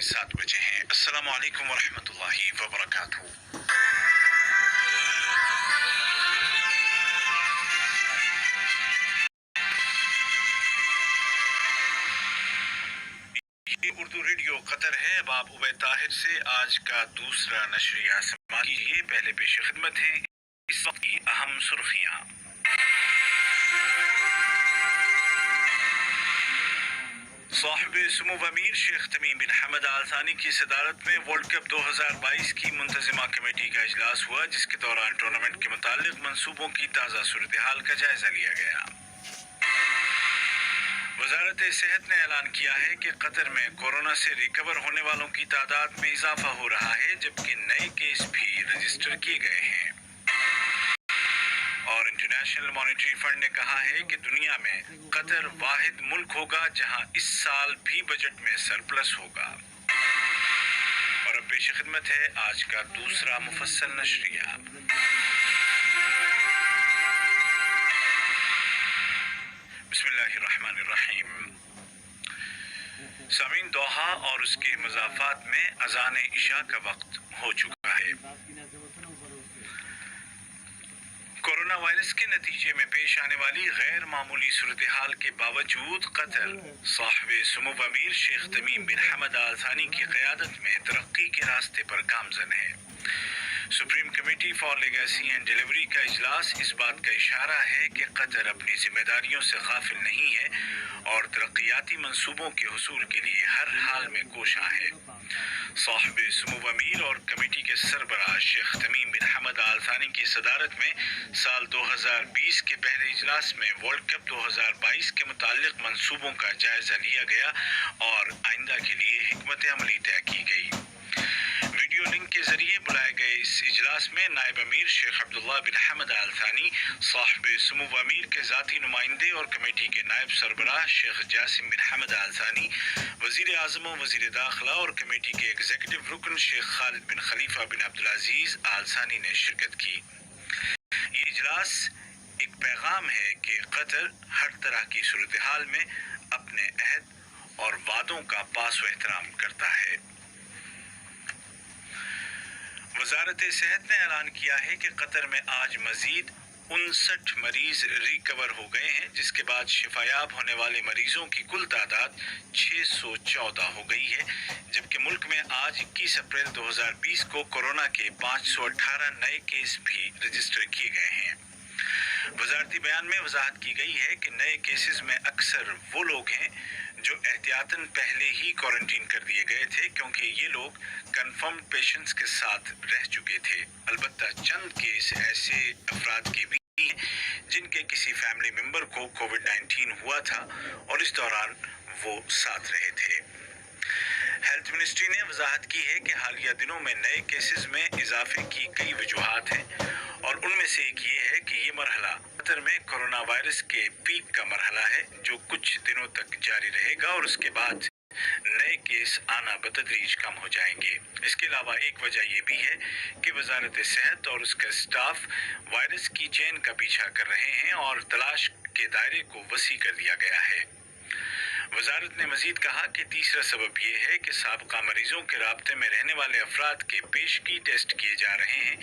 7 बजे हैं। अस्सलाम वालेकुम वरहमतुल्लाहि वबरकातुहू। ये उर्दू रेडियो कतर है। अब आप उबैद ताहिर से आज का दूसरा नशरिया समाअत कीजिए। पहले पेश खिदमत है इस वक्त की अहम सुर्खियाँ। साहिब सुमूव अमीर शेख तमीम बिन हमद आल थानी की सदारत में वर्ल्ड कप 2022 की मुंतजिमा कमेटी का इजलास हुआ, जिसके दौरान टूर्नामेंट के मुतालिक मंसूबों की ताज़ा सूरत हाल का जायजा लिया गया। वजारत सेहत ने ऐलान किया है कि कतर में कोरोना से रिकवर होने वालों की तादाद में इजाफा हो रहा है, जबकि नए केस भी रजिस्टर किए गए हैं। और इंटरनेशनल मॉनेटरी फंड ने कहा है कि दुनिया में कतर वाहिद मुल्क होगा जहां इस साल भी बजट में सरप्लस होगा। और अब पेश खिदमत है आज का दूसरा मुफस्सल नशरिया। बिस्मिल्लाहिर्रहमानिर्रहीम। सामीन, दोहा और उसके मज़ाफ़ात में अज़ान इशा का वक्त हो चुका है। कोरोना वायरस के नतीजे में पेश आने वाली गैर मामूली सूरत हाल के बावजूद कतर साहिब सुमूव अमीर शेख तमीम बिन हमद आल थानी की क़यादत में तरक्की के रास्ते पर गामज़न है। Supreme committee for legacy and delivery का इजलास इस बात का इशारा है कि कतर अपनी जिम्मेदारियों से गाफिल नहीं है और तरक्याती मंसूबों के हुसूल के लिए हर हाल में कोशां है। साहिब सुमूव अमीर और कमेटी के सरबराह शेख तमीम बिन हमद आल थानी की सदारत में साल 2020 के पहले इजलास में वर्ल्ड कप 2022 के मुतालिक मंसूबों का जायजा लिया गया और आइंदा के लिए हिकमत अमली तय की गई। वीडियो लिंक के जरिए बुलाए गए इस इजलास में नायब अमीर शेख अब्दुल्ला बिन हमद आल थानी, साहिब सुमूव अमीर के ज़ाती नुमाइंदे और कमेटी के नायब सरबराह शेख जासिम बिन हमद आल थानी, वज़ीर आज़म और वज़ीर दाखिला और कमेटी के एग्जीक्यूटिव रुकन शेख खालिद बिन खलीफा बिन अब्दुल अजीज़ आल थानी ने शिरकत की। ये इजलास एक पैगाम है कि कतर हर तरह की सूरत हाल में अपने अहद और वादों का पास व एहतराम करता है। वजारत सेहत ने ऐलान किया है कि कतर में आज मजीद 59 मरीज रिकवर हो गए हैं, जिसके बाद शिफायाब होने वाले मरीजों की कुल तादाद 614 हो गई है, जबकि मुल्क में आज 21 अप्रैल 2020 को कोरोना के 518 नए केस भी रजिस्टर किए गए हैं। वजारती बयान में वजाहत की गई है कि नए केसेस में अक्सर वो लोग हैं जो एहतियातन पहले ही क्वारंटीन कर दिए गए थे, क्योंकि ये लोग कन्फर्म्ड पेशेंट्स के साथ रह चुके थे। अलबत्ता चंद केस ऐसे अफराद के भी हैं जिनके किसी फैमिली मेंबर को कोविड-19 हुआ था और इस दौरान वो साथ रहे थे। हेल्थ मिनिस्ट्री ने वजाहत की है कि हालिया दिनों में नए केसेस में इजाफे की कई वजूहात हैं और उनमें से एक ये है कि ये मरहला कतर में कोरोना वायरस के पीक का मरहला है, जो कुछ दिनों तक जारी रहेगा और उसके बाद नए केस आना बतदरीज कम हो जाएंगे। इसके अलावा एक वजह यह भी है कि वजारत सेहत और उसका स्टाफ वायरस की चेन का पीछा कर रहे हैं और तलाश के दायरे को वसी कर दिया गया है। वजारत ने मजीद कहा कि तीसरा सबब यह है कि साबका मरीजों के राब्ते में रहने वाले अफराद के पेशगी टेस्ट किए जा रहे हैं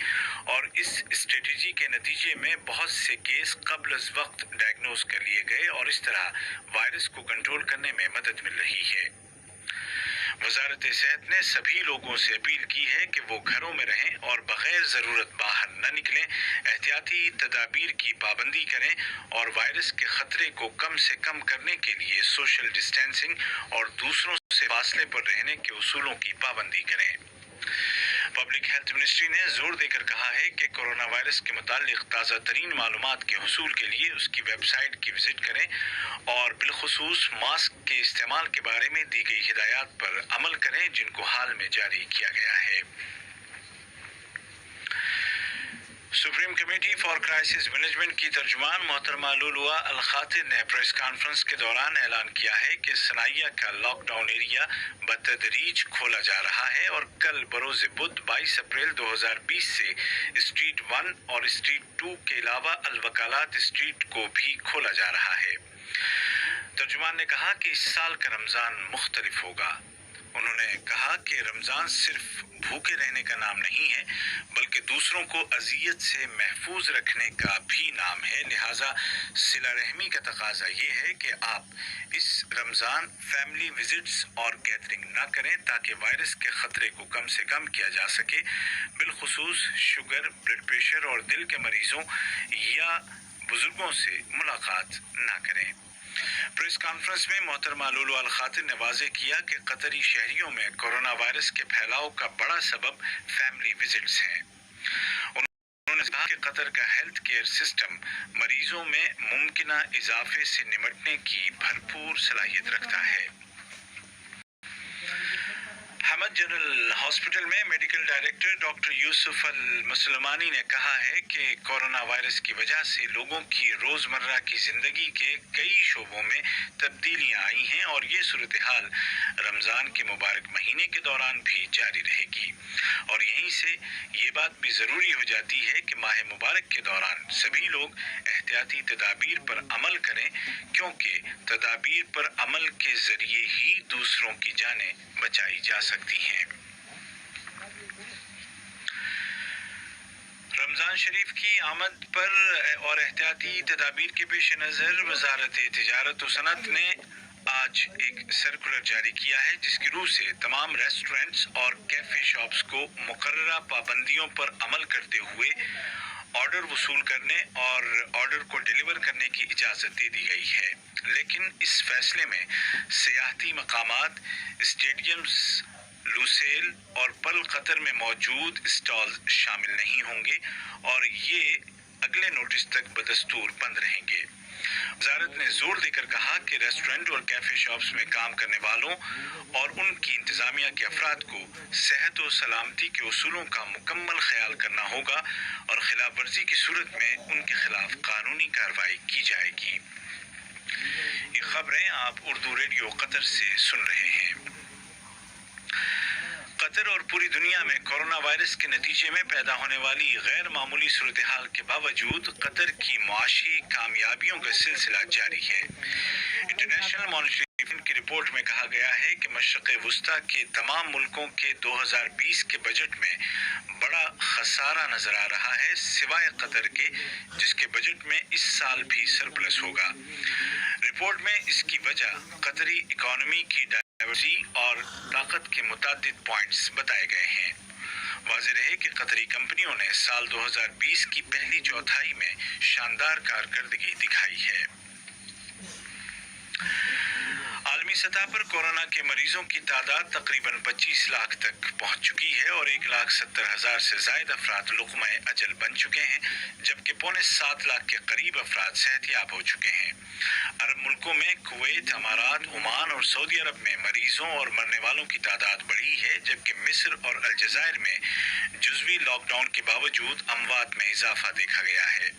और इस स्ट्रेटजी के नतीजे में बहुत से केस कब्ल अज़ वक्त डायग्नोज कर लिए गए और इस तरह वायरस को कंट्रोल करने में मदद मिल रही है। वजारत सेहत ने सभी लोगों से अपील की है कि वो घरों में रहें और बगैर ज़रूरत बाहर न निकलें, एहतियाती तदाबीर की पाबंदी करें और वायरस के ख़तरे को कम से कम करने के लिए सोशल डिस्टेंसिंग और दूसरों से फासले पर रहने के उसूलों की पाबंदी करें। पब्लिक हेल्थ मिनिस्ट्री ने जोर देकर कहा है कि कोरोना वायरस के मुतालिक ताज़ा तरीन मालूमात के हुसूल के लिए उसकी वेबसाइट की विजिट करें और बिलखुसूस मास्क के इस्तेमाल के बारे में दी गई हिदायत पर अमल करें, जिनको हाल में जारी किया गया है। Supreme committee for crisis management की तर्जुमान मोहतरमा लुलुआ अल खातिर ने प्रेस कॉन्फ्रेंस के दौरान ऐलान किया है कि सनाइया का लॉकडाउन एरिया बतदरीज खोला जा रहा है और कल बरोज़ बुध 22 अप्रैल 2020 से स्ट्रीट 1 और स्ट्रीट 2 के अलावा अलवकालात स्ट्रीट को भी खोला जा रहा है। तर्जुमान ने कहा कि इस साल का रमज़ान मुख्तलिफ होगा। उन्होंने कहा رمضان صرف بھوکے رہنے کا نام نہیں ہے بلکہ دوسروں کو اذیت سے محفوظ رکھنے کا بھی نام ہے، لہٰذا صلہ رحمی کا تقاضا یہ ہے کہ آپ اس رمضان فیملی وزٹس اور گیدرنگ نہ کریں تاکہ وائرس کے خطرے کو کم سے کم کیا جا سکے، بالخصوص شوگر، بلڈ پریشر اور دل کے مریضوں یا بزرگوں سے ملاقات نہ کریں۔ پریس کانفرنس میں محترمہ لولو الخاطر نے واضح کیا کہ قطری شہریوں میں کورونا وائرس کے پھیلاؤ کا بڑا سبب فیملی وزٹس ہیں۔ انہوں نے کہا کہ قطر کا ہیلتھ کیئر سسٹم مریضوں میں ممکنہ اضافے سے نمٹنے کی بھرپور صلاحیت رکھتا ہے۔ حمد جنرل ہاسپٹل میں میڈیکل ڈائریکٹر ڈاکٹر یوسف المسلمانی نے کہا ہے کہ کورونا وائرس کی وجہ سے لوگوں کی روزمرہ کی زندگی کے کئی شعبوں میں تبدیلیاں آئی ہیں اور یہ صورتحال رمضان کے مبارک مہینے کے دوران بھی جاری رہے گی، اور یہیں سے یہ بات بھی ضروری ہو جاتی ہے کہ ماہ مبارک کے دوران سبھی لوگ احتیاطی تدابیر پر عمل کریں، کیونکہ تدابیر پر عمل کے ذریعے ہی دوسروں کی جانیں بچائی جا سکتی ہیں۔ رمضان شریف کی آمد پر اور احتیاطی تدابیر کے پیش نظر وزارت تجارت و صنعت نے آج ایک سرکولر جاری کیا ہے جس کی روح سے تمام ریسٹورنٹس اور کیفے شاپس کو مقررہ پابندیوں پر عمل کرتے ہوئے آرڈر وصول کرنے اور آرڈر کو ڈیلیور کرنے کی اجازت دے دی گئی ہے، لیکن اس فیصلے میں سیاحتی مقامات، اسٹیڈیمز، لوسیل اور پل قطر میں موجود اسٹال شامل نہیں ہوں گے اور یہ اگلے نوٹس تک بدستور بند رہیں گے۔ وزارت نے زور دے کر کہا کہ ریسٹورنٹ اور کیفے شاپس میں کام کرنے والوں اور ان کی انتظامیہ کے افراد کو صحت و سلامتی کے اصولوں کا مکمل خیال کرنا ہوگا اور خلاف ورزی کی صورت میں ان کے خلاف قانونی کارروائی کی جائے گی۔ یہ خبریں آپ اردو ریڈیو قطر سے سن رہے ہیں۔ قطر اور پوری دنیا میں کورونا وائرس کے نتیجے میں پیدا ہونے والی غیر معمولی صورتحال کے باوجود قطر کی معاشی کامیابیوں کا سلسلہ جاری ہے۔ انٹرنیشنل مانیٹری فنڈ کی رپورٹ میں کہا گیا ہے کہ مشرق وسطیٰ کے تمام ملکوں کے 2020 کے بجٹ میں بڑا خسارہ نظر آ رہا ہے سوائے قطر کے، جس کے بجٹ میں اس سال بھی سرپلس ہوگا۔ رپورٹ میں اس کی وجہ قطری اکانومی کی ڈائیورسٹی اور طاقت کے متعدد پوائنٹس بتائے گئے ہیں۔ واضح رہے کہ قطری کمپنیوں نے سال 2020 کی پہلی چوتھائی میں شاندار کارکردگی دکھائی ہے۔ عالمی سطح پر کورونا کے مریضوں کی تعداد تقریباً 25 لاکھ تک پہنچ چکی ہے اور 1,70,000 سے زائد افراد لقمہ اجل بن چکے ہیں، جبکہ 6.25 لاکھ کے قریب افراد صحت یاب ہو چکے ہیں۔ عرب ملکوں میں کویت، امارات، عمان اور سعودی عرب میں مریضوں اور مرنے والوں کی تعداد بڑھی ہے، جبکہ مصر اور الجزائر میں جزوی لاک ڈاؤن کے باوجود اموات میں اضافہ دیکھا گیا ہے۔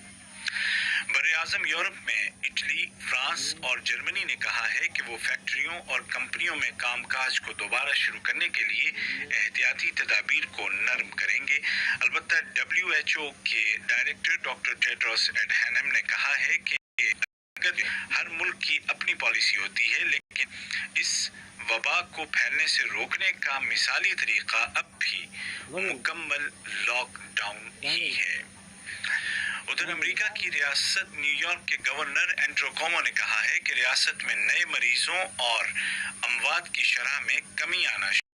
براعظم یورپ میں اٹلی، فرانس اور جرمنی نے کہا ہے کہ وہ فیکٹریوں اور کمپنیوں میں کام کاج کو دوبارہ شروع کرنے کے لیے احتیاطی تدابیر کو نرم کریں گے۔ البتہ WHO کے ڈائریکٹر ڈاکٹر ٹیڈروس ایڈہانم نے کہا ہے کہ ہر ملک کی اپنی پالیسی ہوتی ہے، لیکن اس وبا کو پھیلنے سے روکنے کا مثالی طریقہ اب بھی مکمل لاک ڈاؤن ہی ہے۔ ادھر امریکہ کی ریاست نیو یارک کے گورنر اینڈریو کومو نے کہا ہے کہ ریاست میں نئے مریضوں اور اموات کی شرح میں کمی آنا